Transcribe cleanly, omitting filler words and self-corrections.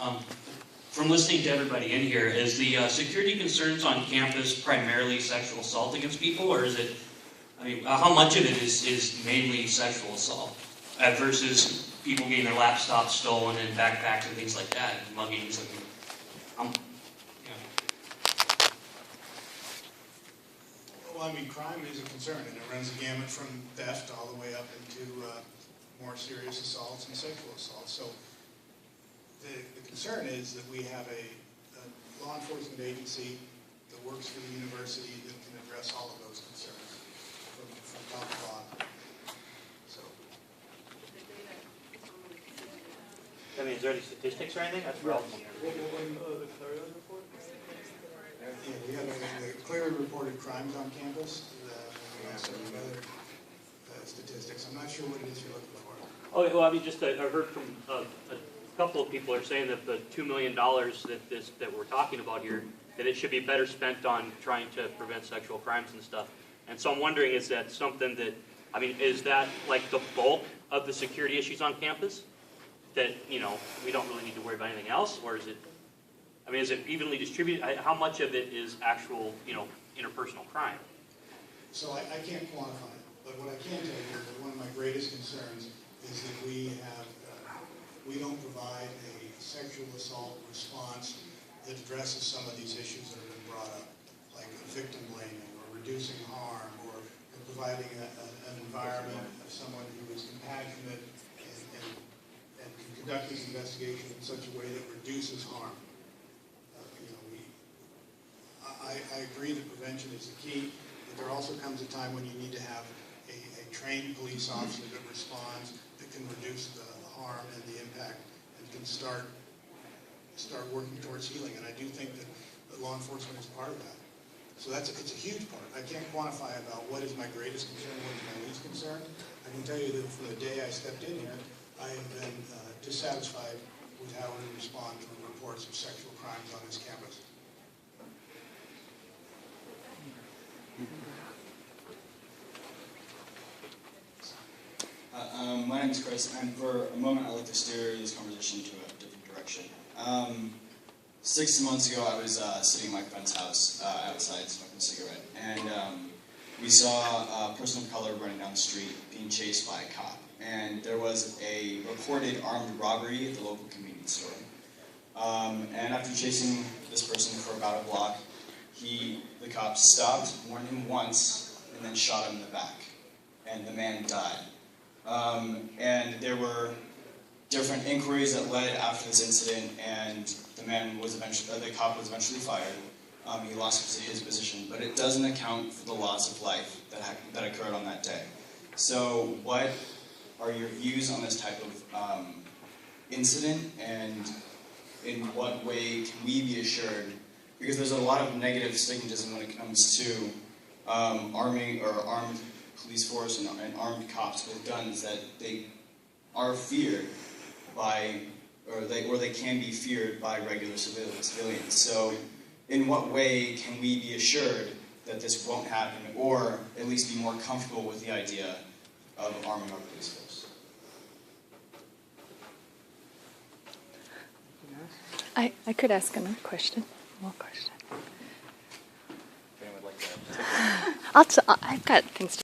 Um, from listening to everybody in here, is the security concerns on campus primarily sexual assault against people, or is it, I mean, how much of it is mainly sexual assault versus people getting their laptops stolen and backpacks and things like that, and muggings? Well, I mean, crime is a concern, and it runs the gamut from theft all the way up into more serious assaults and sexual assaults. So the concern is that we have a law enforcement agency that works for the university that can address all of those concerns from top to bottom. So, I mean, is there any statistics or anything? That's relevant. yeah, we have the clearly reported crimes on campus. We have some other statistics. I'm not sure what it is you're looking for. Oh, well, I mean, just I heard from a couple of people are saying that the $2 million that we're talking about here, that it should be better spent on trying to prevent sexual crimes and stuff. And so I'm wondering, is that something that, I mean, is that like the bulk of the security issues on campus? That, you know, we don't really need to worry about anything else? Or is it, I mean, is it evenly distributed? How much of it is actual, you know, interpersonal crime? So I can't quantify it, but what I can tell you is that one of my greatest concerns is that we don't provide a sexual assault response that addresses some of these issues that have been brought up, like victim blaming or reducing harm or providing an environment of someone who is compassionate and conducting an investigation in such a way that reduces harm. I agree that prevention is the key, but there also comes a time when you need to have a trained police officer that responds, that can reduce the harm and the impact, and can start working towards healing. And I do think that law enforcement is part of that. So it's a huge part. I can't quantify about what is my greatest concern, what is my least concern. I can tell you that from the day I stepped in here, I have been dissatisfied with how we respond to reports of sexual crimes on this campus. My name is Chris, and for a moment I'd like to steer this conversation to a different direction. 6 months ago I was sitting at my friend's house outside smoking a cigarette, and we saw a person of color running down the street being chased by a cop. And there was a reported armed robbery at the local convenience store. And after chasing this person for about a block, the cop stopped, warned him once, and then shot him in the back. And the man died. And there were different inquiries that led after this incident, and the cop was eventually fired. He lost his position, but it doesn't account for the loss of life that occurred on that day. So what are your views on this type of incident, and in what way can we be assured? Because there's a lot of negative stigmatism when it comes to arming or armed police force and armed cops with guns, that they are feared by, or they can be feared by regular civilians. So in what way can we be assured that this won't happen, or at least be more comfortable with the idea of arming our police force? I could ask another question. More question. I've got things to